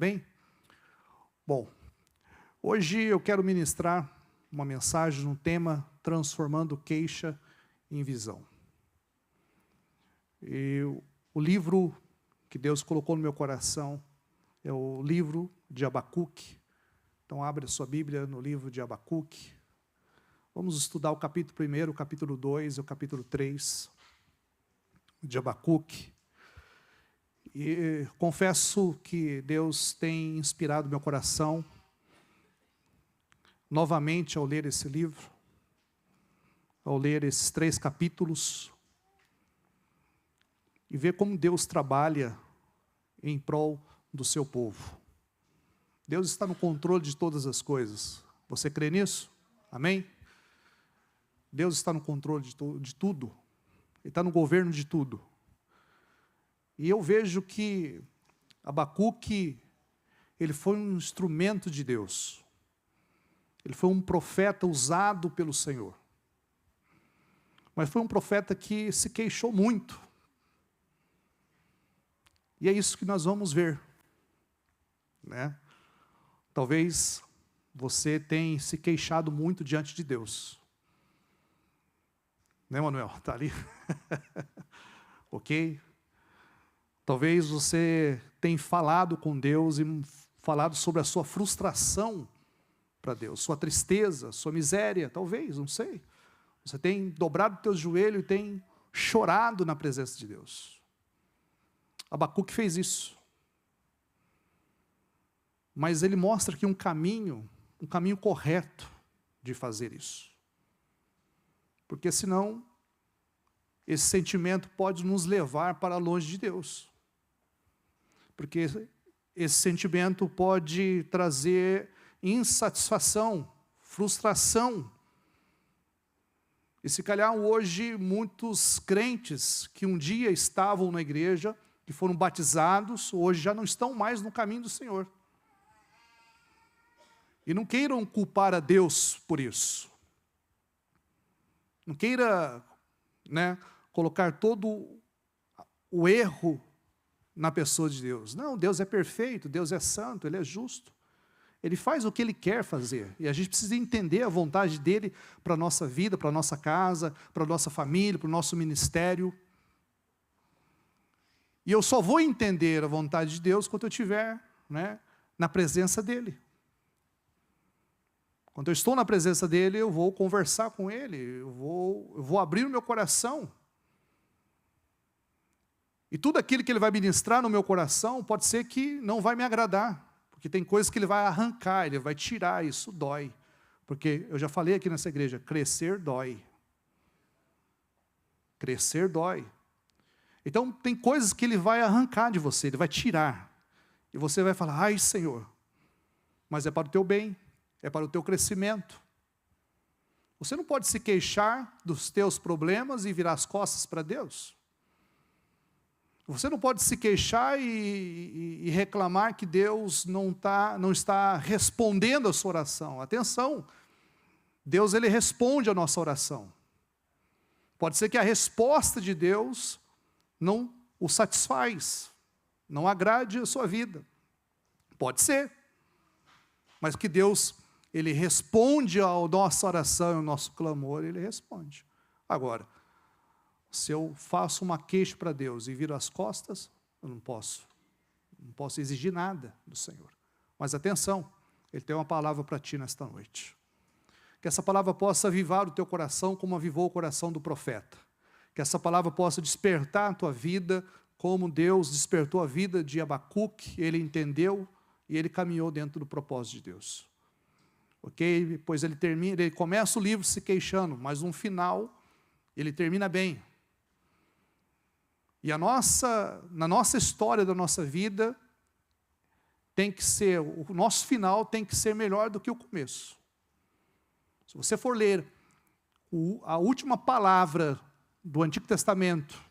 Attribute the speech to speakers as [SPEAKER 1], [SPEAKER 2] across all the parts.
[SPEAKER 1] Bem? Bom, hoje eu quero ministrar uma mensagem no tema Transformando Queixa em Visão. E o livro que Deus colocou no meu coração é o livro de Abacuque. Então abre a sua Bíblia no livro de Abacuque. Vamos estudar o capítulo 1, o capítulo 2 e o capítulo 3 de Abacuque. E confesso que Deus tem inspirado meu coração novamente ao ler esse livro, ao ler esses 3 capítulos, e ver como Deus trabalha em prol do seu povo. Deus está no controle de todas as coisas. Você crê nisso? Amém? Deus está no controle de tudo. Ele está no governo de tudo. E eu vejo que Abacuque, ele foi um instrumento de Deus. Ele foi um profeta usado pelo Senhor. Mas foi um profeta que se queixou muito. E é isso que nós vamos ver, né? Talvez você tenha se queixado muito diante de Deus. Né, Manuel? Está ali? Ok? Talvez você tenha falado com Deus e falado sobre a sua frustração para Deus, sua tristeza, sua miséria, talvez, não sei. Você tem dobrado os teus joelhos e tem chorado na presença de Deus. Abacuque fez isso. Mas ele mostra aqui um caminho correto de fazer isso. Porque senão, esse sentimento pode nos levar para longe de Deus. Porque esse sentimento pode trazer insatisfação, frustração. E se calhar hoje muitos crentes que um dia estavam na igreja, que foram batizados, hoje já não estão mais no caminho do Senhor. E não queiram culpar a Deus por isso. Não queira, né, colocar todo o erro na pessoa de Deus. Não, Deus é perfeito, Deus é santo, Ele é justo. Ele faz o que Ele quer fazer. E a gente precisa entender a vontade dEle para a nossa vida, para a nossa casa, para a nossa família, para o nosso ministério. E eu só vou entender a vontade de Deus quando eu estiver, né, na presença dEle. Quando eu estou na presença dEle, eu vou conversar com Ele, eu vou abrir o meu coração. E tudo aquilo que Ele vai ministrar no meu coração, pode ser que não vai me agradar, porque tem coisas que Ele vai arrancar, Ele vai tirar, isso dói. Porque eu já falei aqui nessa igreja, crescer dói. Crescer dói. Então tem coisas que Ele vai arrancar de você, Ele vai tirar. E você vai falar, ai Senhor, mas é para o teu bem, é para o teu crescimento. Você não pode se queixar dos teus problemas e virar as costas para Deus. Você não pode se queixar e reclamar que Deus não está respondendo a sua oração. Atenção, Deus Ele responde a nossa oração. Pode ser que a resposta de Deus não o satisfaz, não agrade a sua vida. Pode ser. Mas que Deus, Ele responde à nossa oração, ao nosso clamor, Ele responde. Agora, se eu faço uma queixa para Deus e viro as costas, eu não posso exigir nada do Senhor. Mas atenção, Ele tem uma palavra para ti nesta noite. Que essa palavra possa avivar o teu coração como avivou o coração do profeta. Que essa palavra possa despertar a tua vida como Deus despertou a vida de Abacuque, ele entendeu e ele caminhou dentro do propósito de Deus. Ok? Pois ele começa o livro se queixando, mas no final ele termina bem. E na nossa história da nossa vida, o nosso final tem que ser melhor do que o começo. Se você for ler a última palavra do Antigo Testamento,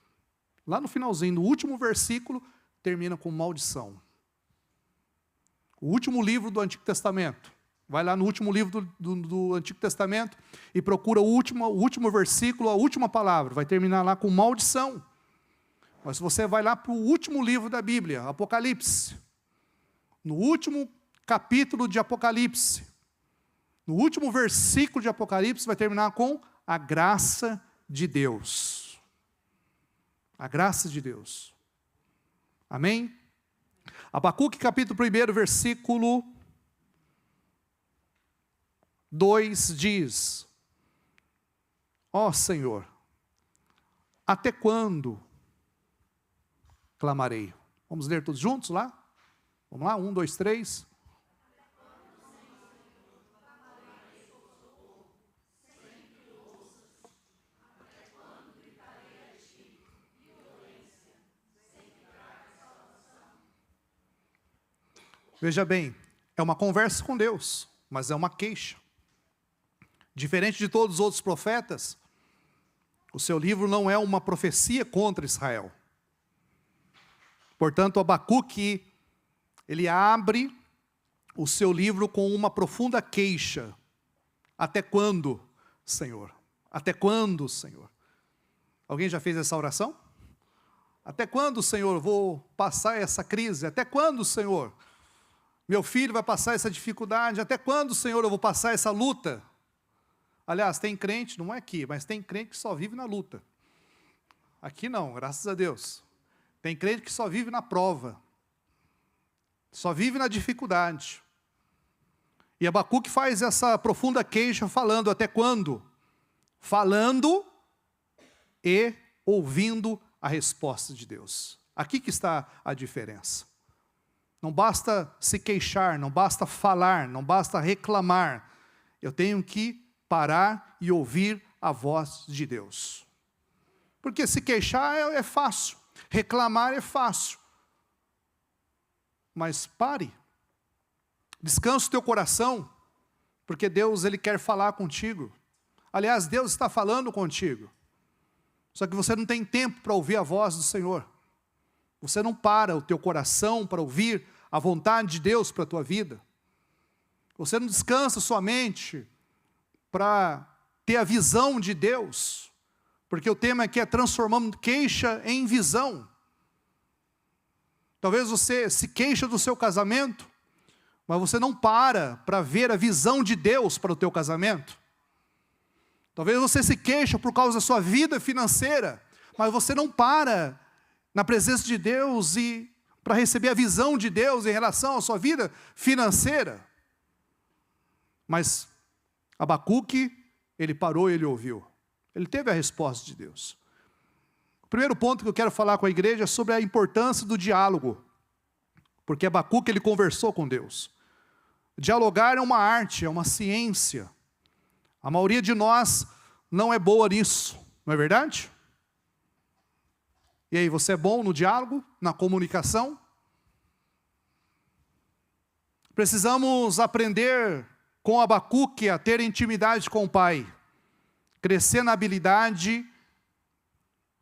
[SPEAKER 1] lá no finalzinho, no último versículo, termina com maldição. O último livro do Antigo Testamento. Vai lá no último livro do Antigo Testamento e procura o último versículo, a última palavra. Vai terminar lá com maldição. Mas se você vai lá para o último livro da Bíblia, Apocalipse, no último capítulo de Apocalipse, no último versículo de Apocalipse, vai terminar com a graça de Deus. A graça de Deus. Amém? Abacuque capítulo 1, versículo 2 diz: ó Senhor, até quando clamarei? Vamos ler todos juntos lá? Vamos lá, 1, 2, 3. Veja bem, é uma conversa com Deus, mas é uma queixa. Diferente de todos os outros profetas, o seu livro não é uma profecia contra Israel. Portanto, Abacuque, ele abre o seu livro com uma profunda queixa. Até quando, Senhor? Até quando, Senhor? Alguém já fez essa oração? Até quando, Senhor, vou passar essa crise? Até quando, Senhor, meu filho vai passar essa dificuldade? Até quando, Senhor, eu vou passar essa luta? Aliás, tem crente, não é aqui, mas tem crente que só vive na luta. Aqui não, graças a Deus. Tem crente que só vive na prova. Só vive na dificuldade. E Abacuque faz essa profunda queixa falando até quando? Falando e ouvindo a resposta de Deus. Aqui que está a diferença. Não basta se queixar, não basta falar, não basta reclamar. Eu tenho que parar e ouvir a voz de Deus. Porque se queixar é fácil, reclamar é fácil. Mas pare, descansa o teu coração, porque Deus, Ele quer falar contigo. Aliás, Deus está falando contigo. Só que você não tem tempo para ouvir a voz do Senhor. Você não para o teu coração para ouvir a vontade de Deus para a tua vida. Você não descansa sua mente para ter a visão de Deus, porque o tema aqui é transformando queixa em visão. Talvez você se queixa do seu casamento, mas você não para ver a visão de Deus para o teu casamento. Talvez você se queixa por causa da sua vida financeira, mas você não para na presença de Deus e para receber a visão de Deus em relação à sua vida financeira. Mas Abacuque, ele parou e ele ouviu. Ele teve a resposta de Deus. O primeiro ponto que eu quero falar com a igreja é sobre a importância do diálogo. Porque Abacuque, ele conversou com Deus. Dialogar é uma arte, é uma ciência. A maioria de nós não é boa nisso, não é verdade? E aí, você é bom no diálogo, na comunicação? Precisamos aprender com Abacuque a ter intimidade com o Pai, crescer na habilidade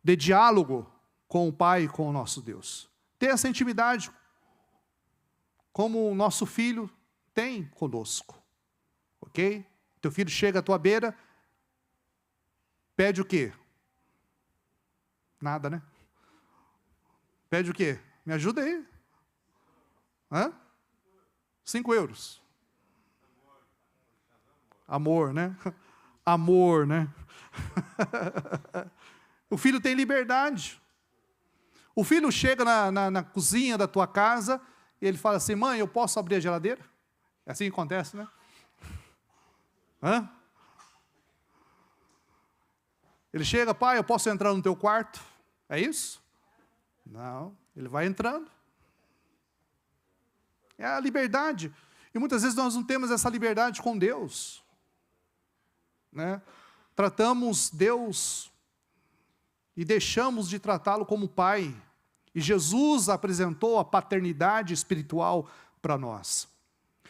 [SPEAKER 1] de diálogo com o Pai e com o nosso Deus. Ter essa intimidade como o nosso filho tem conosco, ok? Teu filho chega à tua beira, pede o quê? Nada, né? Pede o quê? Me ajuda aí. 5 euros. Amor, né? Amor, né? O filho tem liberdade. O filho chega na cozinha da tua casa e ele fala assim: mãe, eu posso abrir a geladeira? É assim que acontece, né? Ele chega: pai, eu posso entrar no teu quarto? É isso? Não, ele vai entrando. É a liberdade. E muitas vezes nós não temos essa liberdade com Deus. Né? Tratamos Deus e deixamos de tratá-lo como Pai. E Jesus apresentou a paternidade espiritual para nós.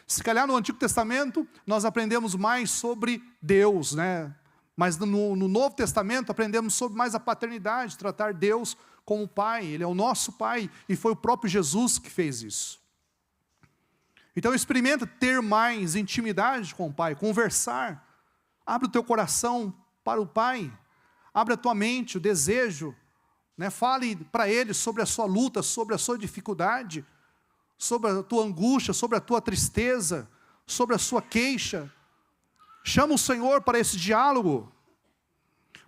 [SPEAKER 1] Se calhar no Antigo Testamento nós aprendemos mais sobre Deus, né? Mas no Novo Testamento aprendemos sobre mais a paternidade, tratar Deus como Pai. Ele é o nosso Pai e foi o próprio Jesus que fez isso. Então experimenta ter mais intimidade com o Pai, conversar. Abre o teu coração para o Pai. Abre a tua mente, o desejo. Né? Fale para Ele sobre a sua luta, sobre a sua dificuldade. sobre a tua angústia, sobre a tua tristeza, sobre a sua queixa. Chama o Senhor para esse diálogo,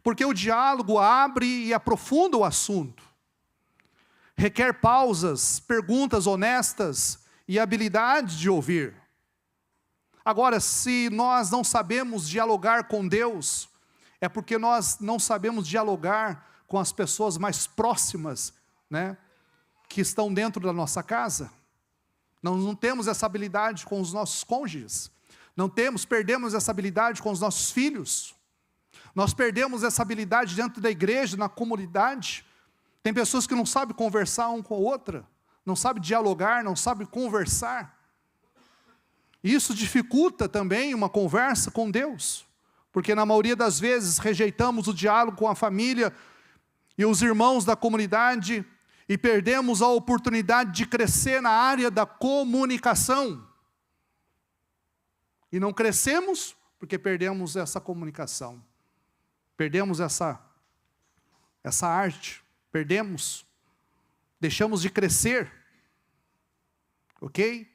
[SPEAKER 1] porque o diálogo abre e aprofunda o assunto. Requer pausas, perguntas honestas e habilidade de ouvir. Agora, se nós não sabemos dialogar com Deus, é porque nós não sabemos dialogar com as pessoas mais próximas, né, que estão dentro da nossa casa. Nós não temos essa habilidade com os nossos cônjuges. Perdemos essa habilidade com os nossos filhos. Nós perdemos essa habilidade dentro da igreja, na comunidade. Tem pessoas que não sabem conversar um com a outra, não sabem dialogar, não sabem conversar. Isso dificulta também uma conversa com Deus, porque na maioria das vezes rejeitamos o diálogo com a família e os irmãos da comunidade e perdemos a oportunidade de crescer na área da comunicação. E não crescemos porque perdemos essa comunicação. Perdemos essa arte. Deixamos de crescer. Ok?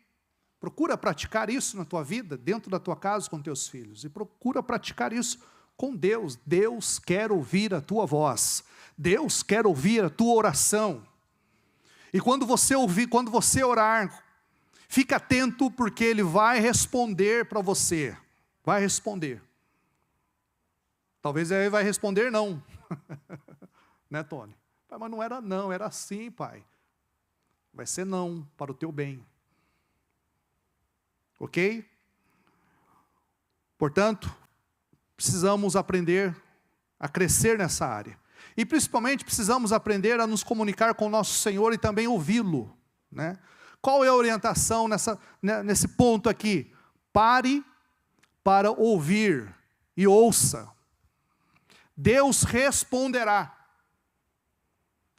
[SPEAKER 1] Procura praticar isso na tua vida, dentro da tua casa com teus filhos. E procura praticar isso com Deus. Deus quer ouvir a tua voz. Deus quer ouvir a tua oração. E quando você orar, fica atento, porque Ele vai responder para você. Vai responder. Talvez Ele vai responder não. Né, Tony? Pai, mas não era não, era sim, pai. Vai ser não, para o teu bem. Ok? Portanto, precisamos aprender a crescer nessa área. E principalmente precisamos aprender a nos comunicar com o nosso Senhor e também ouvi-lo, né? Qual é a orientação nesse ponto aqui? Pare para ouvir e ouça. Deus responderá.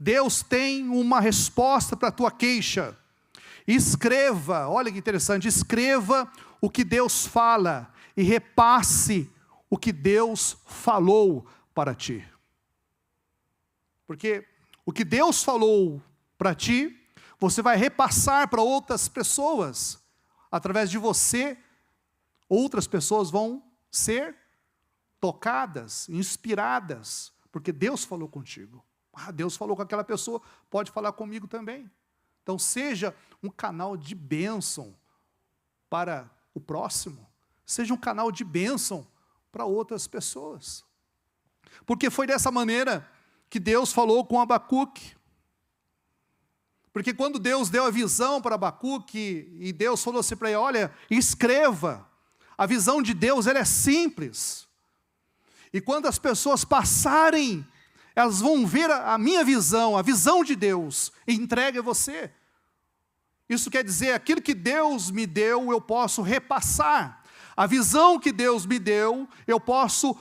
[SPEAKER 1] Deus tem uma resposta para a tua queixa. Escreva, olha que interessante, escreva o que Deus fala e repasse o que Deus falou para ti. Porque o que Deus falou para ti, você vai repassar para outras pessoas. Através de você, outras pessoas vão ser tocadas, inspiradas, porque Deus falou contigo. Deus falou com aquela pessoa, pode falar comigo também. Então seja um canal de bênção para o próximo. Seja um canal de bênção para outras pessoas. Porque foi dessa maneira que Deus falou com Abacuque. Porque quando Deus deu a visão para Abacuque, e Deus falou assim para ele, olha, escreva. A visão de Deus, ela é simples. E quando as pessoas passarem, elas vão ver a minha visão, a visão de Deus, e entregue a você. Isso quer dizer, aquilo que Deus me deu, eu posso repassar. A visão que Deus me deu, eu posso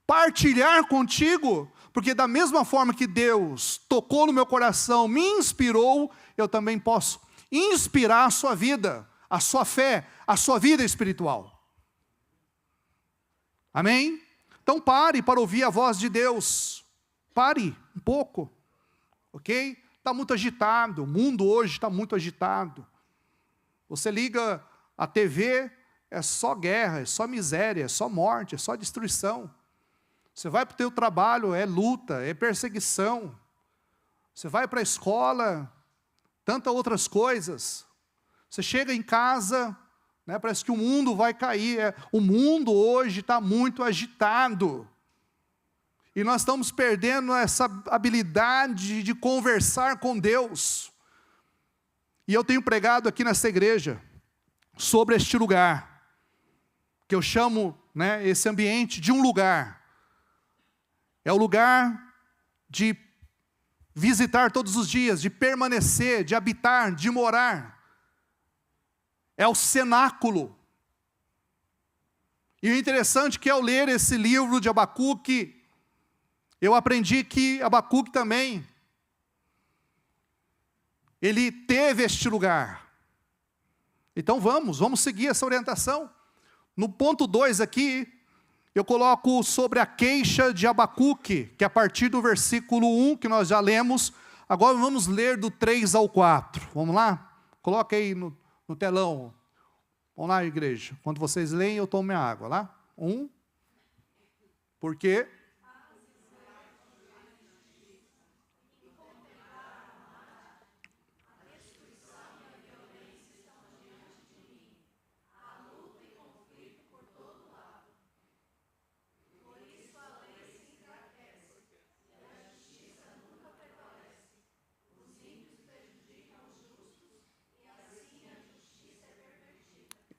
[SPEAKER 1] partilhar contigo, porque da mesma forma que Deus tocou no meu coração, me inspirou, eu também posso inspirar a sua vida, a sua fé, a sua vida espiritual. Amém? Então pare para ouvir a voz de Deus. Pare um pouco, ok? Está muito agitado, o mundo hoje está muito agitado. Você liga a TV, é só guerra, é só miséria, é só morte, é só destruição. Você vai para o teu trabalho, é luta, é perseguição. Você vai para a escola, tantas outras coisas. Você chega em casa, né, parece que o mundo vai cair. O mundo hoje está muito agitado. E nós estamos perdendo essa habilidade de conversar com Deus. E eu tenho pregado aqui nessa igreja sobre este lugar, que eu chamo, né, esse ambiente de um lugar. É o lugar de visitar todos os dias, de permanecer, de habitar, de morar. É o cenáculo. E o interessante é que ao ler esse livro de Abacuque, eu aprendi que Abacuque também, ele teve este lugar. Então vamos seguir essa orientação. No ponto 2 aqui, eu coloco sobre a queixa de Abacuque, que é a partir do versículo 1, que nós já lemos. Agora vamos ler do 3 ao 4. Vamos lá? Coloca aí no telão. Vamos lá, igreja. Quando vocês leem, eu tomo minha água. Lá. 1. Porque...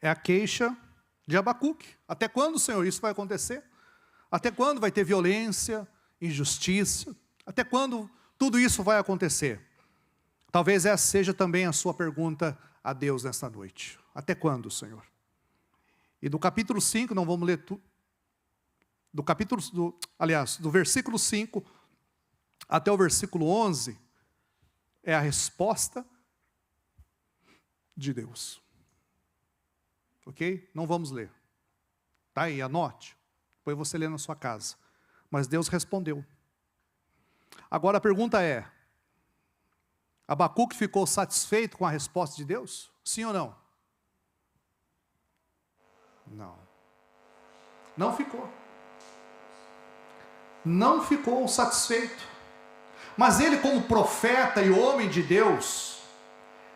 [SPEAKER 1] É a queixa de Abacuque. Até quando, Senhor, isso vai acontecer? Até quando vai ter violência, injustiça? Até quando tudo isso vai acontecer? Talvez essa seja também a sua pergunta a Deus nesta noite. Até quando, Senhor? E do capítulo 5, não vamos ler tudo. Do versículo 5 até o versículo 11, é a resposta de Deus. Ok? Não vamos ler. Tá aí, anote. Depois você lê na sua casa. Mas Deus respondeu. Agora a pergunta é: Abacuque ficou satisfeito com a resposta de Deus? Sim ou não? Não. Não ficou. Não ficou satisfeito. Mas ele, como profeta e homem de Deus,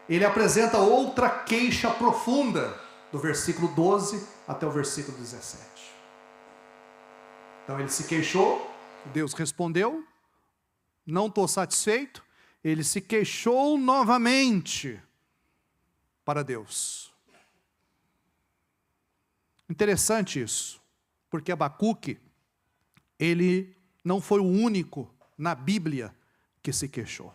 [SPEAKER 1] ele apresenta outra queixa profunda, do versículo 12 até o versículo 17. Então ele se queixou, Deus respondeu, não estou satisfeito, ele se queixou novamente para Deus. Interessante isso, porque Abacuque, ele não foi o único na Bíblia que se queixou.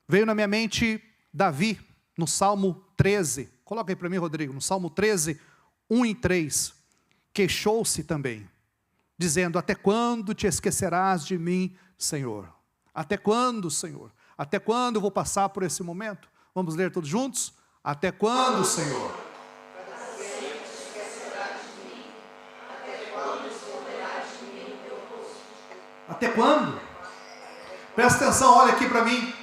[SPEAKER 1] Veio na minha mente Davi, no Salmo 13, coloca aí para mim, Rodrigo, no Salmo 13, 1 e 3, queixou-se também, dizendo: até quando te esquecerás de mim, Senhor? Até quando, Senhor? Até quando eu vou passar por esse momento? Vamos ler todos juntos? Até quando, Senhor? Até quando? Presta atenção, olha aqui para mim.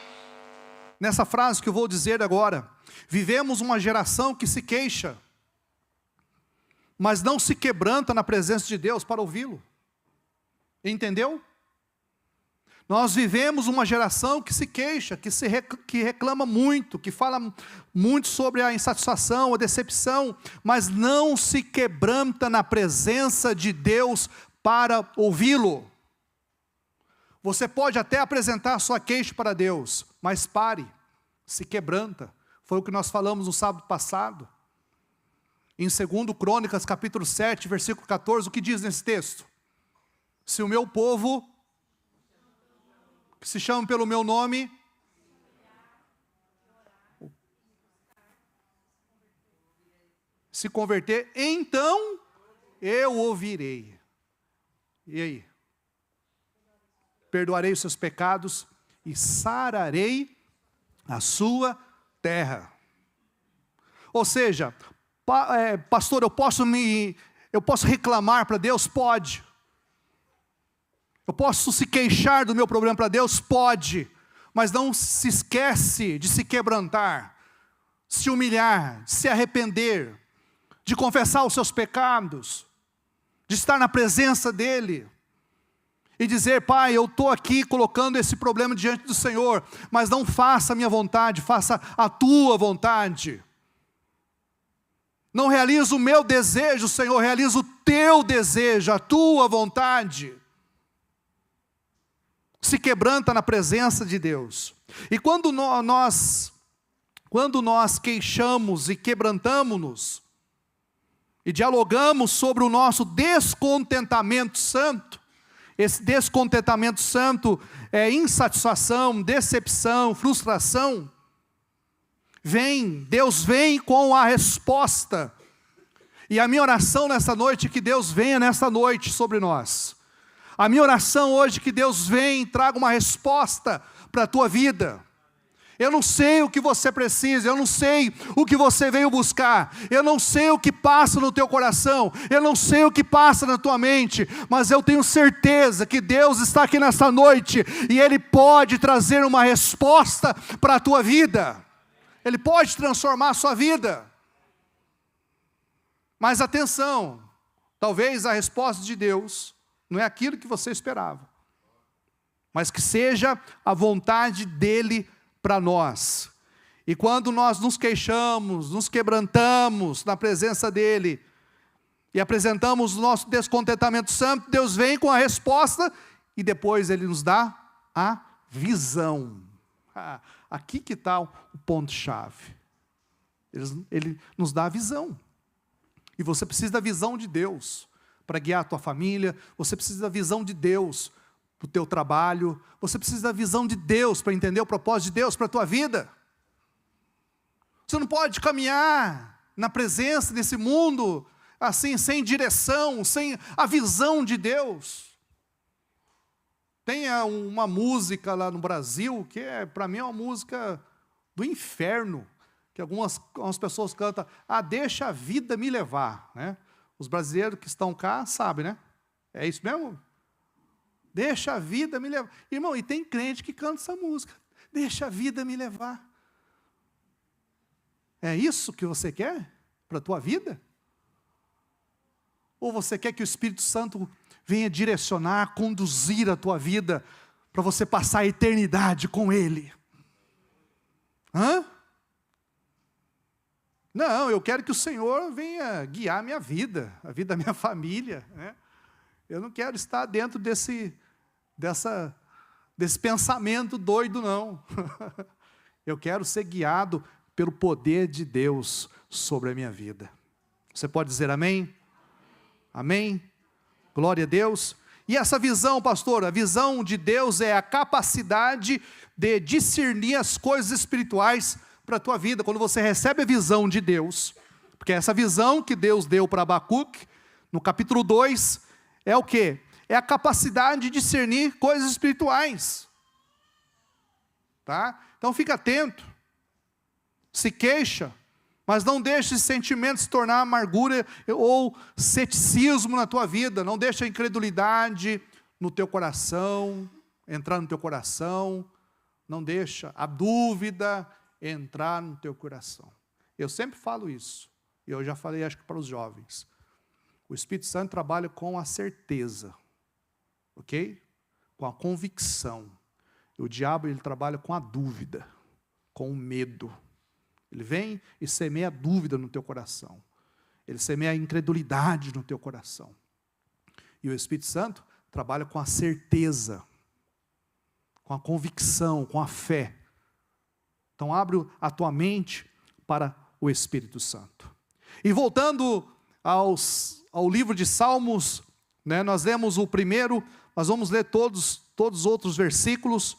[SPEAKER 1] Nessa frase que eu vou dizer agora. Vivemos uma geração que se queixa, mas não se quebranta na presença de Deus para ouvi-lo. Entendeu? Nós vivemos uma geração que se queixa, que reclama muito, que fala muito sobre a insatisfação, a decepção, mas não se quebranta na presença de Deus para ouvi-lo. Você pode até apresentar a sua queixa para Deus, mas pare, se quebranta. Foi o que nós falamos no sábado passado. Em 2 Crônicas, capítulo 7, versículo 14, o que diz nesse texto? Se o meu povo, que se chama pelo meu nome, se converter, então eu ouvirei. E aí? Perdoarei os seus pecados e sararei a sua terra. Ou seja, pastor, eu posso reclamar para Deus? Pode. Eu posso se queixar do meu problema para Deus? Pode. Mas não se esquece de se quebrantar, se humilhar, se arrepender, de confessar os seus pecados, de estar na presença dEle. E dizer: Pai, eu estou aqui colocando esse problema diante do Senhor, mas não faça a minha vontade, faça a tua vontade. Não realizo o meu desejo, Senhor, realizo o teu desejo, a tua vontade. Se quebranta na presença de Deus. E quando nós queixamos e quebrantamos-nos, e dialogamos sobre o nosso descontentamento santo, esse descontentamento santo é insatisfação, decepção, frustração. Deus vem com a resposta. E a minha oração nessa noite é que Deus venha nessa noite sobre nós. A minha oração hoje é que Deus venha e traga uma resposta para a tua vida. Eu não sei o que você precisa, eu não sei o que você veio buscar, eu não sei o que passa no teu coração, eu não sei o que passa na tua mente, mas eu tenho certeza que Deus está aqui nessa noite, e Ele pode trazer uma resposta para a tua vida. Ele pode transformar a sua vida. Mas atenção, talvez a resposta de Deus não é aquilo que você esperava, mas que seja a vontade dEle para nós. E quando nós nos queixamos, nos quebrantamos na presença dEle, e apresentamos o nosso descontentamento santo, Deus vem com a resposta, e depois Ele nos dá a visão. Aqui que está o ponto-chave. Ele nos dá a visão. E você precisa da visão de Deus para guiar a tua família, você precisa da visão de Deus para o teu trabalho, você precisa da visão de Deus para entender o propósito de Deus para a tua vida. Você não pode caminhar na presença desse mundo assim, sem direção, sem a visão de Deus. Tem uma música lá no Brasil, que para mim é uma música do inferno, que algumas pessoas cantam, deixa a vida me levar, né? Os brasileiros que estão cá sabem, né? É isso mesmo? Deixa a vida me levar. Irmão, e tem crente que canta essa música, deixa a vida me levar. É isso que você quer para a tua vida? Ou você quer que o Espírito Santo venha direcionar, conduzir a tua vida, para você passar a eternidade com Ele? Não, eu quero que o Senhor venha guiar a minha vida, a vida da minha família, né? Eu não quero estar dentro desse pensamento doido, não. Eu quero ser guiado pelo poder de Deus sobre a minha vida. Você pode dizer amém? Amém? Glória a Deus. E essa visão, pastor, a visão de Deus é a capacidade de discernir as coisas espirituais para a tua vida. Quando você recebe a visão de Deus, porque essa visão que Deus deu para Abacuque, no capítulo 2, é o quê? É a capacidade de discernir coisas espirituais. Tá? Então fica atento. Se queixa, mas não deixe esse sentimento se tornar amargura ou ceticismo na tua vida. Não deixe a incredulidade no teu coração, entrar no teu coração. Não deixa a dúvida entrar no teu coração. Eu sempre falo isso, e eu já falei acho que para os jovens. O Espírito Santo trabalha com a certeza, ok? Com a convicção. O diabo ele trabalha com a dúvida, com o medo. Ele vem e semeia a dúvida no teu coração. Ele semeia a incredulidade no teu coração. E o Espírito Santo trabalha com a certeza, com a convicção, com a fé. Então abre a tua mente para o Espírito Santo. E voltando ao livro de Salmos, né, nós lemos o primeiro, nós vamos ler todos os outros versículos.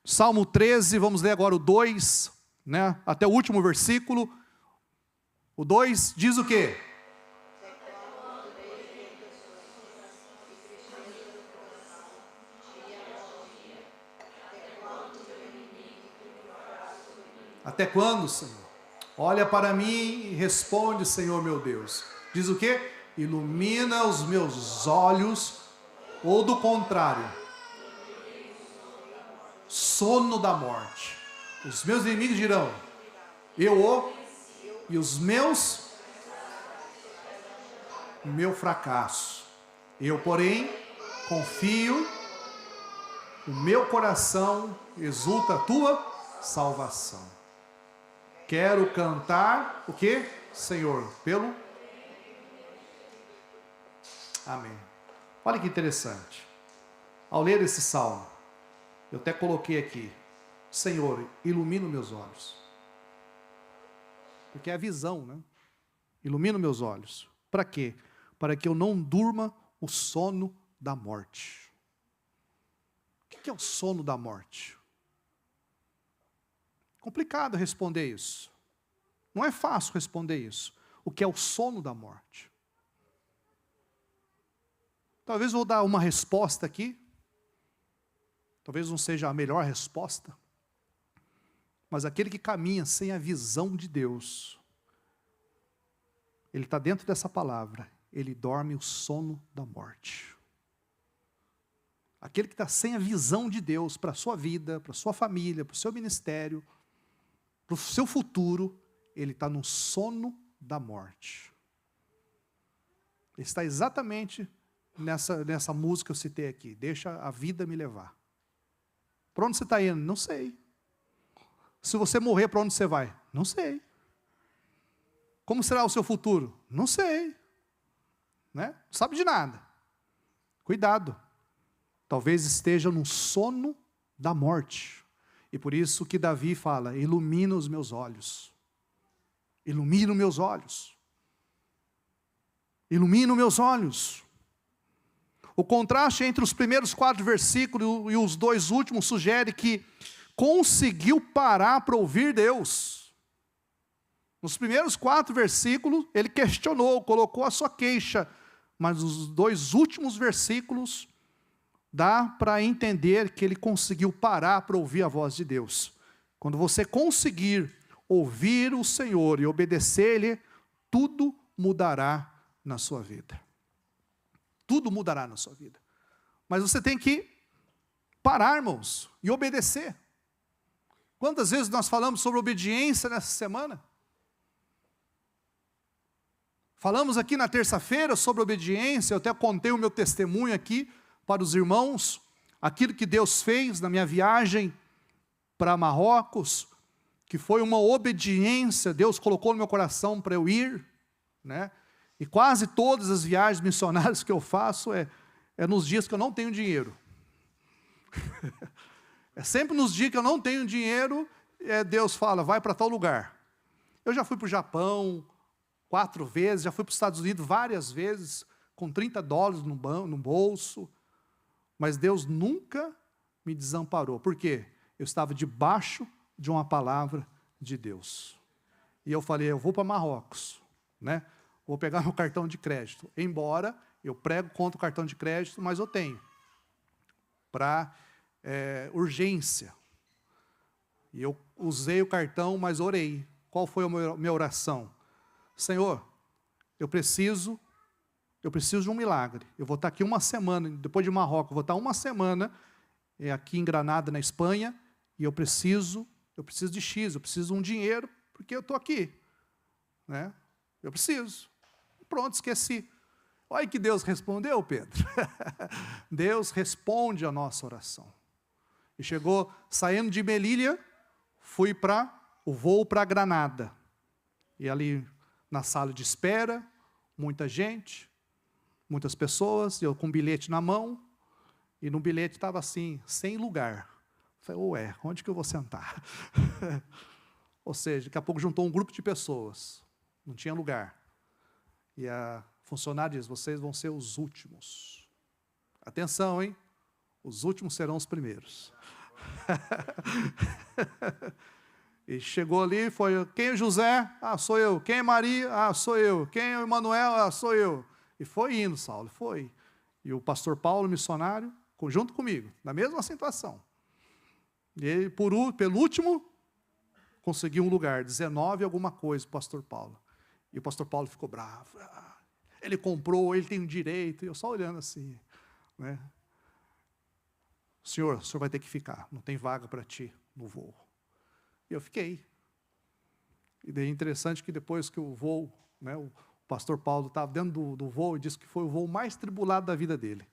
[SPEAKER 1] Salmo 13, vamos ler agora o 2, né, até o último versículo. O 2 diz o quê? Até quando, Senhor? Olha para mim e responde, Senhor meu Deus. Diz o quê? Ilumina os meus olhos, ou do contrário, sono da morte. Os meus inimigos dirão, e os meus, meu fracasso. Eu, porém, confio, o meu coração exulta a tua salvação. Quero cantar o quê? Senhor, pelo... Amém. Olha que interessante. Ao ler esse salmo, eu até coloquei aqui, Senhor, ilumina os meus olhos. Porque é a visão, né? Ilumina os meus olhos. Para quê? Para que eu não durma o sono da morte. O que é o sono da morte? Complicado responder isso. Não é fácil responder isso. O que é o sono da morte? Talvez vou dar uma resposta aqui. Talvez não seja a melhor resposta. Mas aquele que caminha sem a visão de Deus, ele está dentro dessa palavra, ele dorme o sono da morte. Aquele que está sem a visão de Deus para a sua vida, para a sua família, para o seu ministério, para o seu futuro, ele está no sono da morte. Ele está exatamente nessa música que eu citei aqui. Deixa a vida me levar. Para onde você está indo? Não sei. Se você morrer, para onde você vai? Não sei. Como será o seu futuro? Não sei. Né? Não sabe de nada. Cuidado. Talvez esteja no sono da morte. E por isso que Davi fala, ilumina os meus olhos. Ilumina os meus olhos. Ilumina os meus olhos. O contraste entre os primeiros 4 versículos e os 2 últimos sugere que conseguiu parar para ouvir Deus. Nos primeiros 4 versículos, ele questionou, colocou a sua queixa, mas os 2 últimos versículos, dá para entender que ele conseguiu parar para ouvir a voz de Deus. Quando você conseguir ouvir o Senhor e obedecer-lhe, tudo mudará na sua vida. Tudo mudará na sua vida. Mas você tem que parar, irmãos, e obedecer. Quantas vezes nós falamos sobre obediência nessa semana? Falamos aqui na terça-feira sobre obediência, eu até contei o meu testemunho aqui para os irmãos, aquilo que Deus fez na minha viagem para Marrocos, que foi uma obediência, Deus colocou no meu coração para eu ir, né? E quase todas as viagens missionárias que eu faço é nos dias que eu não tenho dinheiro. É sempre nos dias que eu não tenho dinheiro, Deus fala, vai para tal lugar. Eu já fui para o Japão 4 vezes, já fui para os Estados Unidos várias vezes, com $30 no bolso, mas Deus nunca me desamparou. Por quê? Eu estava debaixo de uma palavra de Deus. E eu falei, eu vou para Marrocos, né? Vou pegar meu cartão de crédito. Embora eu prego contra o cartão de crédito, mas eu tenho. Para urgência. E eu usei o cartão, mas orei. Qual foi a minha oração? Senhor, eu preciso de um milagre. Eu vou estar aqui uma semana, depois de Marrocos, eu vou estar uma semana aqui em Granada, na Espanha, e eu preciso de X, eu preciso de um dinheiro, porque eu estou aqui. Né? Eu preciso. Pronto, esqueci. Olha que Deus respondeu, Pedro. Deus responde a nossa oração. E chegou, saindo de Melilla, fui para o voo para Granada. E ali na sala de espera, muita gente, muitas pessoas, eu com bilhete na mão, e no bilhete estava assim, sem lugar. Falei, ué, onde que eu vou sentar? Ou seja, daqui a pouco juntou um grupo de pessoas, não tinha lugar. E a funcionária diz, vocês vão ser os últimos. Atenção, hein? Os últimos serão os primeiros. E chegou ali, foi, quem é José? Ah, sou eu. Quem é Maria? Ah, sou eu. Quem é Emanuel? Ah, sou eu. E foi indo, Saulo, foi. E o pastor Paulo, missionário, junto comigo, na mesma situação. E ele, pelo último, conseguiu um lugar, 19 alguma coisa, o pastor Paulo. E o pastor Paulo ficou bravo. Ele comprou, ele tem um direito. E eu só olhando assim, né? O senhor vai ter que ficar, não tem vaga para ti no voo. E eu fiquei. E daí é interessante que depois que o voo, né, o pastor Paulo estava dentro do voo e disse que foi o voo mais tribulado da vida dele.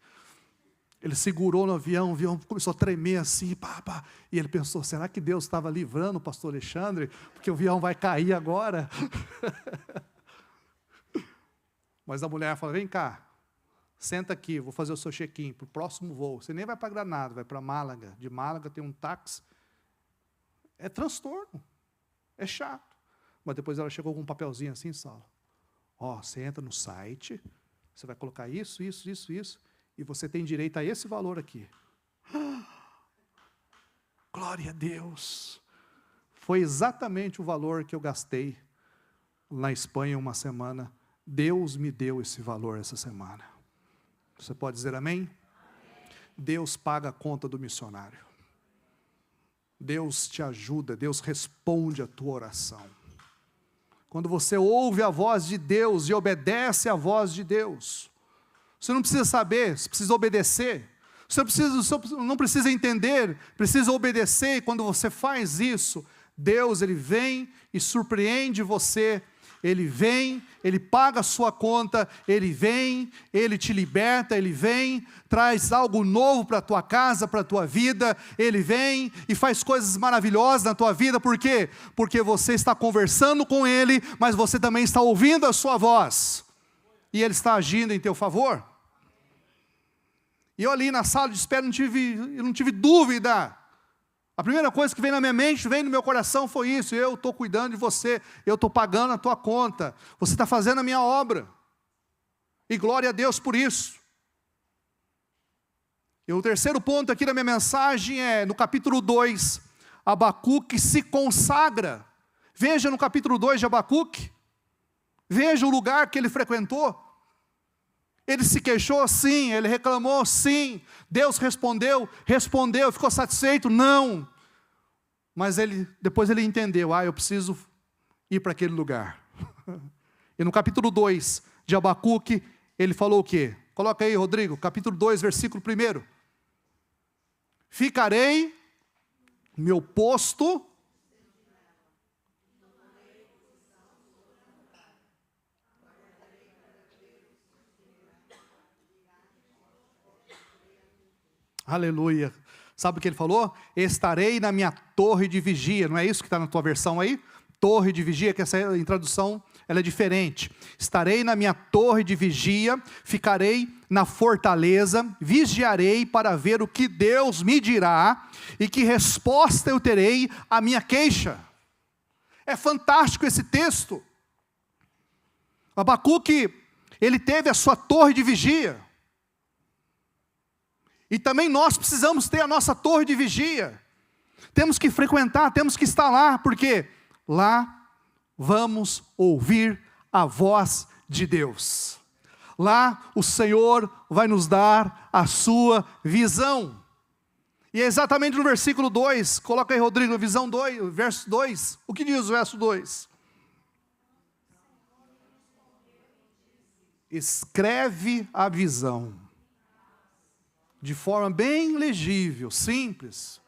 [SPEAKER 1] Ele segurou no avião, o avião começou a tremer assim, pá, pá, e ele pensou, será que Deus estava livrando o pastor Alexandre, porque o avião vai cair agora? Mas a mulher falou, vem cá, senta aqui, vou fazer o seu check-in para o próximo voo. Você nem vai para Granada, vai para Málaga. De Málaga tem um táxi. É transtorno, é chato. Mas depois ela chegou com um papelzinho assim, Saulo. Ó, você entra no site, você vai colocar isso, isso, isso, isso, e você tem direito a esse valor aqui. Glória a Deus. Foi exatamente o valor que eu gastei na Espanha uma semana. Deus me deu esse valor essa semana. Você pode dizer amém? Amém. Deus paga a conta do missionário. Deus te ajuda, Deus responde a tua oração. Quando você ouve a voz de Deus e obedece à voz de Deus, você não precisa saber, você precisa obedecer. Você não precisa entender, precisa obedecer, e quando você faz isso, Deus, Ele vem e surpreende você. Ele vem, Ele paga a sua conta, Ele vem, Ele te liberta, Ele vem, traz algo novo para a tua casa, para a tua vida, Ele vem e faz coisas maravilhosas na tua vida, por quê? Porque você está conversando com Ele, mas você também está ouvindo a sua voz, e Ele está agindo em teu favor. E eu ali na sala de espera eu não tive dúvida. A primeira coisa que veio na minha mente, veio no meu coração foi isso: eu estou cuidando de você, eu estou pagando a tua conta, você está fazendo a minha obra, e glória a Deus por isso. E o terceiro ponto aqui da minha mensagem é, no capítulo 2, Abacuque se consagra. Veja no capítulo 2 de Abacuque, veja o lugar que ele frequentou. Ele se queixou? Sim. Ele reclamou? Sim. Deus respondeu? Respondeu. Ficou satisfeito? Não. Mas depois ele entendeu: eu preciso ir para aquele lugar. E no capítulo 2 de Abacuque, ele falou o quê? Coloca aí, Rodrigo, capítulo 2, versículo 1. Ficarei meu posto aleluia. Sabe o que ele falou? Estarei na minha torre de vigia. Não é isso que está na tua versão aí? Torre de vigia, que essa tradução ela é diferente. Estarei na minha torre de vigia, ficarei na fortaleza, vigiarei para ver o que Deus me dirá e que resposta eu terei à minha queixa. É fantástico esse texto. Abacuque, ele teve a sua torre de vigia. E também nós precisamos ter a nossa torre de vigia. Temos que frequentar, temos que estar lá, porque lá vamos ouvir a voz de Deus. Lá o Senhor vai nos dar a sua visão. E é exatamente no versículo 2, coloca aí, Rodrigo, visão 2, verso 2. O que diz o verso 2? Escreve a visão de forma bem legível, simples,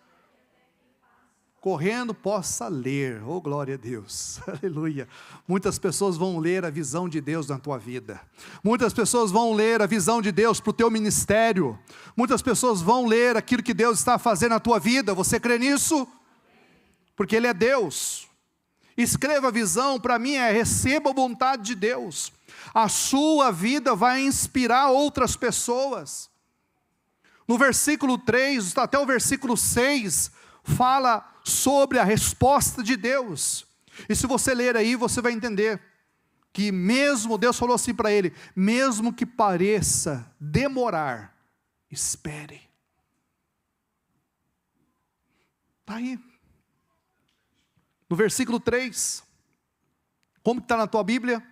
[SPEAKER 1] correndo possa ler. Oh, glória a Deus, aleluia. Muitas pessoas vão ler a visão de Deus na tua vida, muitas pessoas vão ler a visão de Deus para o teu ministério, muitas pessoas vão ler aquilo que Deus está fazendo na tua vida. Você crê nisso? Porque Ele é Deus. Escreva a visão, para mim receba a vontade de Deus. A sua vida vai inspirar outras pessoas. No versículo 3, até o versículo 6, fala sobre a resposta de Deus. E se você ler aí, você vai entender que mesmo, Deus falou assim para ele: mesmo que pareça demorar, espere. Está aí. No versículo 3, como que está na tua Bíblia?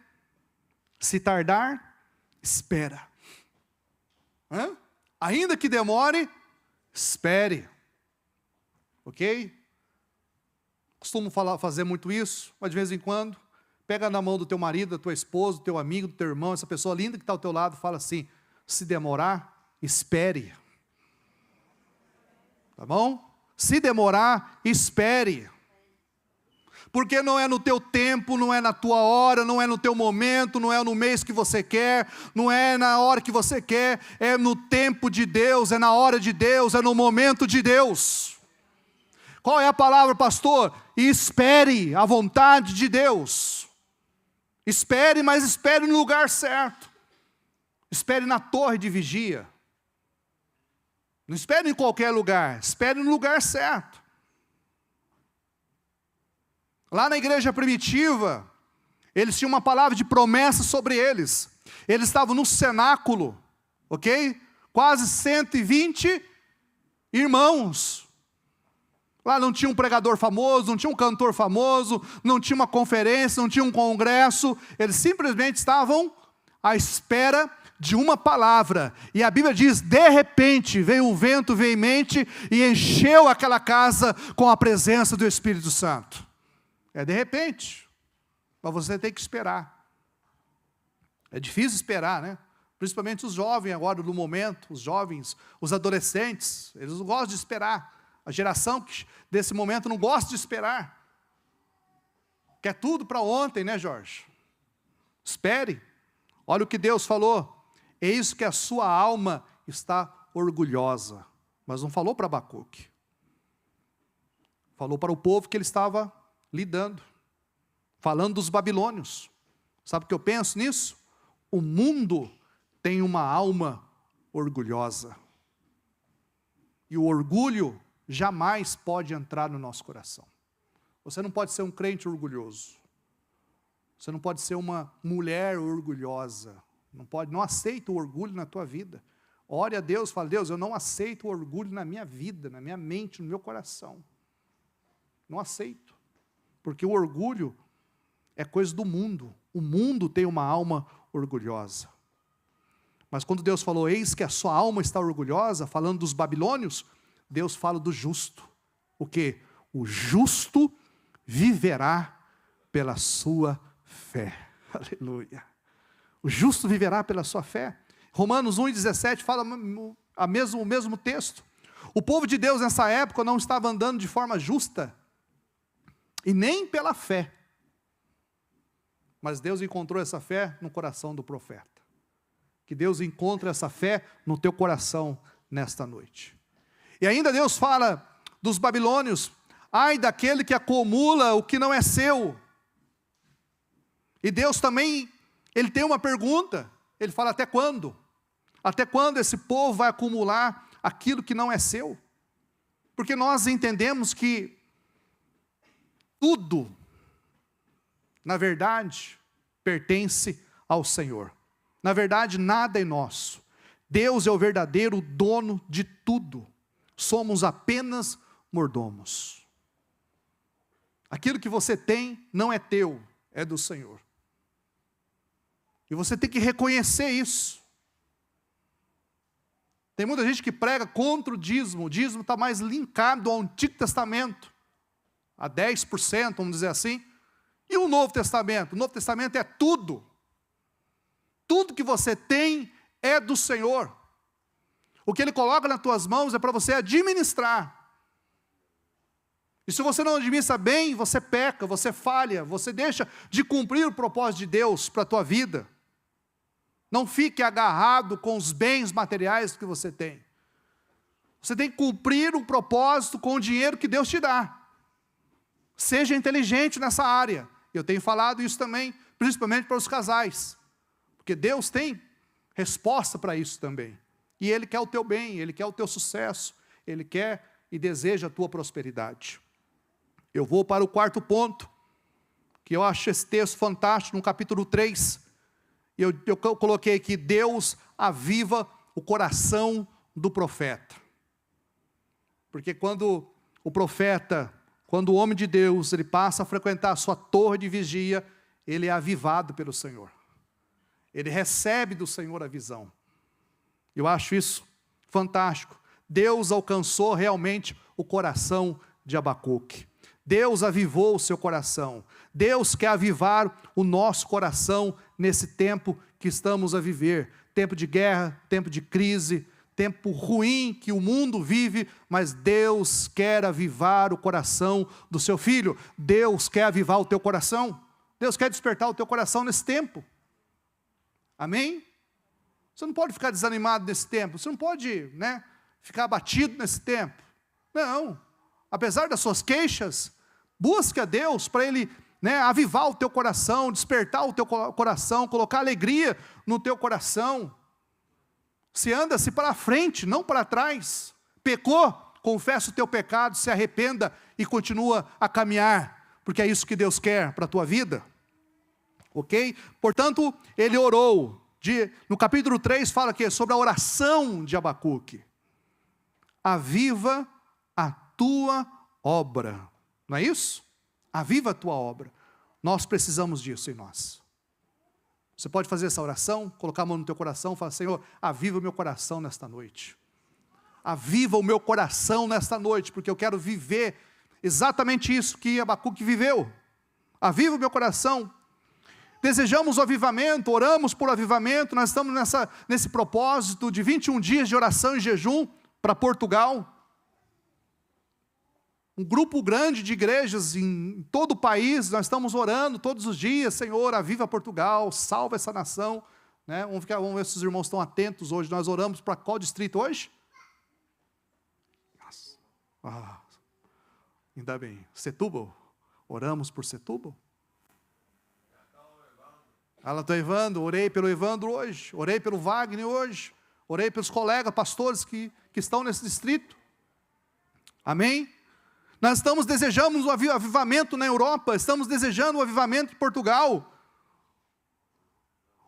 [SPEAKER 1] Se tardar, espera. Ainda que demore, espere. Ok? Costumo fazer muito isso, mas de vez em quando, pega na mão do teu marido, da tua esposa, do teu amigo, do teu irmão, essa pessoa linda que está ao teu lado, fala assim: se demorar, espere. Tá bom? Se demorar, espere. Porque não é no teu tempo, não é na tua hora, não é no teu momento, não é no mês que você quer, não é na hora que você quer, é no tempo de Deus, é na hora de Deus, é no momento de Deus. Qual é a palavra, pastor? Espere a vontade de Deus. Espere, mas espere no lugar certo. Espere na torre de vigia. Não espere em qualquer lugar, espere no lugar certo. Lá na igreja primitiva, eles tinham uma palavra de promessa sobre eles. Eles estavam no cenáculo, ok? Quase 120 irmãos. Lá não tinha um pregador famoso, não tinha um cantor famoso, não tinha uma conferência, não tinha um congresso. Eles simplesmente estavam à espera de uma palavra. E a Bíblia diz: de repente veio um vento veemente e encheu aquela casa com a presença do Espírito Santo. É de repente, mas você tem que esperar. É difícil esperar, né? Principalmente os jovens agora no momento, os jovens, os adolescentes, eles não gostam de esperar. A geração desse momento não gosta de esperar. Quer tudo para ontem, né, Jorge? Espere. Olha o que Deus falou. Eis que a sua alma está orgulhosa. Mas não falou para Abacuque. Falou para o povo que ele estava lidando. Falando dos babilônios. Sabe o que eu penso nisso? O mundo tem uma alma orgulhosa. E o orgulho jamais pode entrar no nosso coração. Você não pode ser um crente orgulhoso. Você não pode ser uma mulher orgulhosa. Não aceita o orgulho na tua vida. Ore a Deus, fala, Deus, eu não aceito o orgulho na minha vida, na minha mente, no meu coração. Não aceito. Porque o orgulho é coisa do mundo. O mundo tem uma alma orgulhosa. Mas quando Deus falou, eis que a sua alma está orgulhosa, falando dos babilônios, Deus fala do justo. O quê? O justo viverá pela sua fé. Aleluia. O justo viverá pela sua fé. Romanos 1,17 fala o mesmo texto. O povo de Deus nessa época não estava andando de forma justa, e nem pela fé. Mas Deus encontrou essa fé no coração do profeta. Que Deus encontre essa fé no teu coração nesta noite. E ainda Deus fala dos babilônios, ai daquele que acumula o que não é seu. E Deus também, Ele tem uma pergunta, Ele fala até quando? Até quando esse povo vai acumular aquilo que não é seu? Porque nós entendemos que tudo, na verdade, pertence ao Senhor. Na verdade, nada é nosso. Deus é o verdadeiro dono de tudo. Somos apenas mordomos. Aquilo que você tem não é teu, é do Senhor. E você tem que reconhecer isso. Tem muita gente que prega contra o dízimo está mais linkado ao Antigo Testamento, a 10%, vamos dizer assim, e o Novo Testamento. O Novo Testamento é tudo. Tudo que você tem é do Senhor. O que Ele coloca nas tuas mãos é para você administrar. E se você não administra bem, você peca, você falha, você deixa de cumprir o propósito de Deus para a tua vida. Não fique agarrado com os bens materiais que você tem. Você tem que cumprir um propósito com o dinheiro que Deus te dá. Seja inteligente nessa área. Eu tenho falado isso também, principalmente para os casais. Porque Deus tem resposta para isso também. E Ele quer o teu bem, Ele quer o teu sucesso, Ele quer e deseja a tua prosperidade. Eu vou para o quarto ponto, que eu acho esse texto fantástico, no capítulo 3. Eu coloquei aqui, Deus aviva o coração do profeta. Porque quando o profeta, quando o homem de Deus, ele passa a frequentar a sua torre de vigia, ele é avivado pelo Senhor. Ele recebe do Senhor a visão. Eu acho isso fantástico. Deus alcançou realmente o coração de Abacuque. Deus avivou o seu coração. Deus quer avivar o nosso coração nesse tempo que estamos a viver. Tempo de guerra, tempo de crise, tempo ruim que o mundo vive, mas Deus quer avivar o coração do seu filho. Deus quer avivar o teu coração. Deus quer despertar o teu coração nesse tempo. Amém? Você não pode ficar desanimado nesse tempo. Você não pode, ficar abatido nesse tempo. Não. Apesar das suas queixas, busque a Deus para Ele avivar o teu coração, despertar o teu coração, colocar alegria no teu coração. Se anda-se para frente, não para trás. Pecou, confessa o teu pecado, se arrependa e continua a caminhar, porque é isso que Deus quer para a tua vida. Ok? Portanto, ele orou. No capítulo 3 fala aqui sobre a oração de Abacuque. Aviva a tua obra. Não é isso? Aviva a tua obra. Nós precisamos disso em nós. Você pode fazer essa oração, colocar a mão no teu coração e falar, Senhor, aviva o meu coração nesta noite. Aviva o meu coração nesta noite, porque eu quero viver exatamente isso que Abacuque viveu. Aviva o meu coração. Desejamos o avivamento, oramos por avivamento, nós estamos nesse propósito de 21 dias de oração e jejum para Portugal. um grupo grande de igrejas em todo o país, nós estamos orando todos os dias, Senhor, aviva Portugal, salva essa nação. Né? Vamos ver se os irmãos estão atentos hoje. Nós oramos para qual distrito hoje? Ainda bem. Setúbal. Oramos por Setúbal. Evandro, orei pelo Evandro hoje. Orei pelo Wagner hoje. Orei pelos colegas, pastores que estão nesse distrito. Amém? Nós desejamos um avivamento na Europa, estamos desejando um avivamento em Portugal,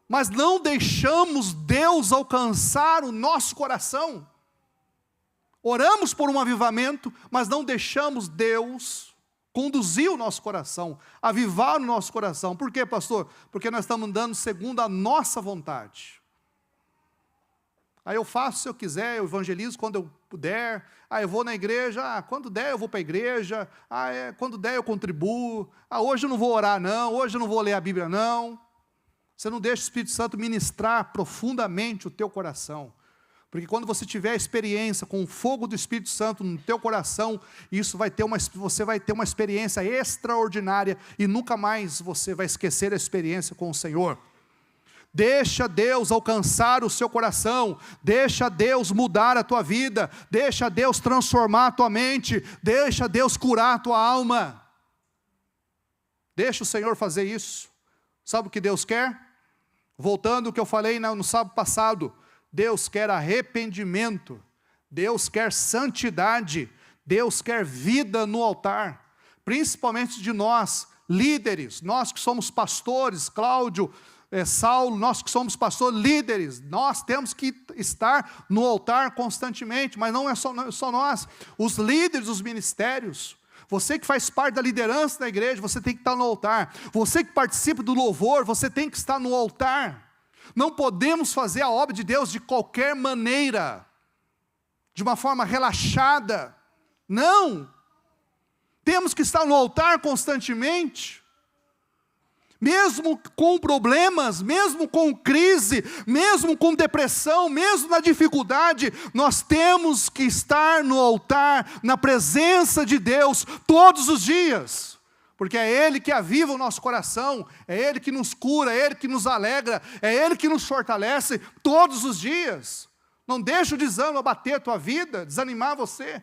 [SPEAKER 1] mas não deixamos Deus alcançar o nosso coração. Oramos por um avivamento, mas não deixamos Deus conduzir o nosso coração, avivar o nosso coração. Por quê, pastor? Porque nós estamos andando segundo a nossa vontade. Aí eu faço se eu quiser, eu evangelizo quando eu puder, eu vou na igreja, quando der eu vou para a igreja, quando der eu contribuo, hoje eu não vou orar não, hoje eu não vou ler a Bíblia não. Você não deixa o Espírito Santo ministrar profundamente o teu coração, porque quando você tiver experiência com o fogo do Espírito Santo no teu coração, você vai ter uma experiência extraordinária, e nunca mais você vai esquecer a experiência com o Senhor. Deixa Deus alcançar o seu coração, deixa Deus mudar a tua vida, deixa Deus transformar a tua mente, deixa Deus curar a tua alma. Deixa o Senhor fazer isso. Sabe o que Deus quer? Voltando ao que eu falei no sábado passado, Deus quer arrependimento, Deus quer santidade, Deus quer vida no altar, principalmente de nós, líderes, nós que somos pastores, Cláudio, Saulo, nós que somos pastores, líderes, nós temos que estar no altar constantemente, mas não é só nós, os líderes dos ministérios, você que faz parte da liderança da igreja, você tem que estar no altar, você que participa do louvor, você tem que estar no altar. Não podemos fazer a obra de Deus de qualquer maneira, de uma forma relaxada, não, temos que estar no altar constantemente, mesmo com problemas, mesmo com crise, mesmo com depressão, mesmo na dificuldade, nós temos que estar no altar, na presença de Deus, todos os dias, porque é Ele que aviva o nosso coração, é Ele que nos cura, é Ele que nos alegra, é Ele que nos fortalece todos os dias. Não deixa o desânimo abater a tua vida, desanimar você.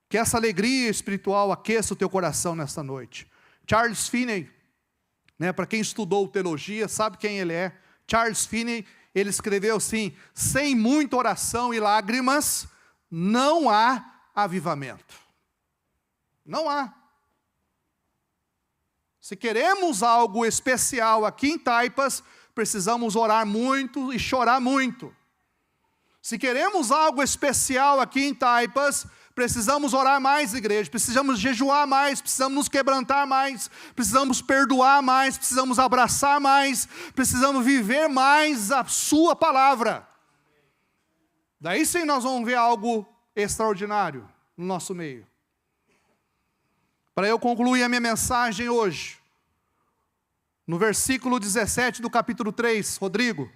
[SPEAKER 1] Que essa alegria espiritual aqueça o teu coração nesta noite. Charles Finney, para quem estudou teologia, sabe quem ele é. Charles Finney, ele escreveu assim: sem muita oração e lágrimas, não há avivamento. Não há. Se queremos algo especial aqui em Taipas, precisamos orar muito e chorar muito. Se queremos algo especial aqui em Taipas, precisamos orar mais, igreja, precisamos jejuar mais, precisamos nos quebrantar mais, precisamos perdoar mais, precisamos abraçar mais, precisamos viver mais a sua palavra. Daí sim nós vamos ver algo extraordinário no nosso meio. Para eu concluir a minha mensagem hoje, no versículo 17 do capítulo 3, Rodrigo,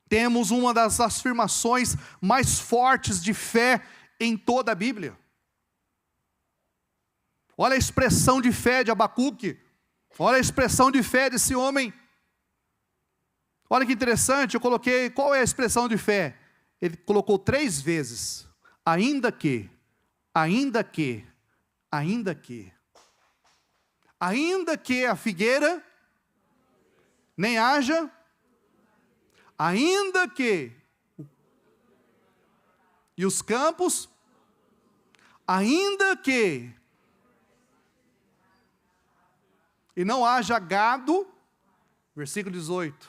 [SPEAKER 1] temos uma das afirmações mais fortes de fé em toda a Bíblia. Olha a expressão de fé de Abacuque. Olha a expressão de fé desse homem. Olha que interessante, eu coloquei, qual é a expressão de fé? Ele colocou 3 vezes. Ainda que, ainda que, ainda que. Ainda que a figueira nem haja, ainda que, e os campos, ainda que, e não haja gado, versículo 18,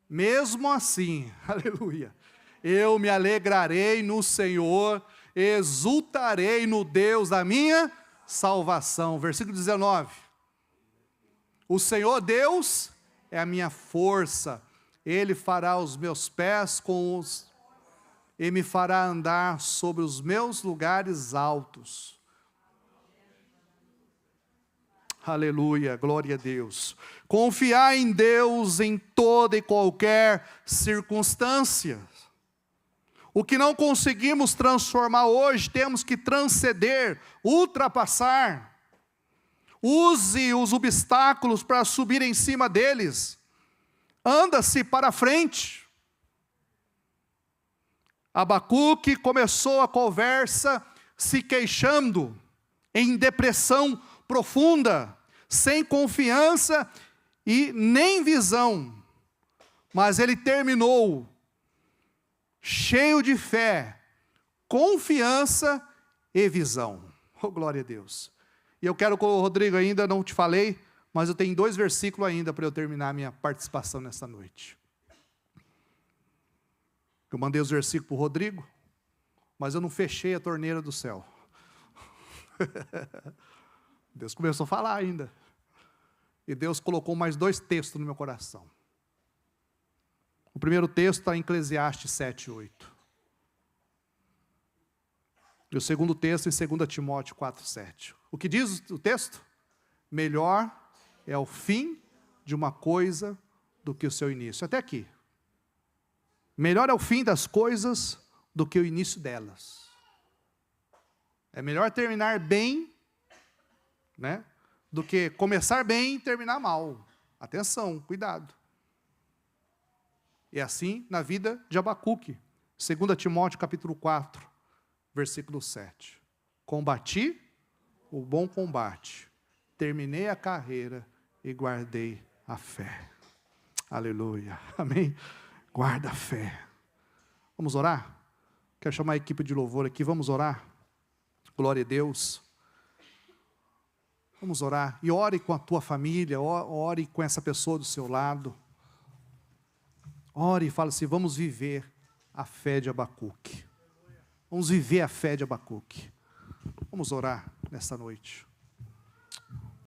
[SPEAKER 1] mesmo assim, aleluia, eu me alegrarei no Senhor, exultarei no Deus da minha salvação, versículo 19, o Senhor Deus é a minha força, Ele fará os meus pés e me fará andar sobre os meus lugares altos. Aleluia, glória a Deus. Confiar em Deus em toda e qualquer circunstância. O que não conseguimos transformar hoje, temos que transcender, ultrapassar. Use os obstáculos para subir em cima deles. Anda-se para frente. Abacuque começou a conversa se queixando, em depressão profunda, sem confiança e nem visão. Mas ele terminou cheio de fé, confiança e visão. Oh, glória a Deus. E eu quero com o Rodrigo ainda, não te falei, mas eu tenho 2 versículos ainda para eu terminar a minha participação nessa noite. Eu mandei os versículos para o Rodrigo, mas eu não fechei a torneira do céu. Deus começou a falar ainda. E Deus colocou mais 2 textos no meu coração. O primeiro texto está em Eclesiastes 7:8. E o segundo texto em 2 Timóteo 4:7. O que diz o texto? Melhor é o fim de uma coisa do que o seu início. Até aqui. Melhor é o fim das coisas do que o início delas. É melhor terminar bem, né, do que começar bem e terminar mal. Atenção, cuidado. E assim na vida de Abacuque. 2 Timóteo capítulo 4, versículo 7. Combati o bom combate, terminei a carreira e guardei a fé. Aleluia, amém? Guarda a fé. Vamos orar? Quero chamar a equipe de louvor aqui, vamos orar? Glória a Deus. Vamos orar, e ore com a tua família, ore com essa pessoa do seu lado. Ore e fala assim, vamos viver a fé de Abacuque. Vamos viver a fé de Abacuque. Vamos orar nessa noite.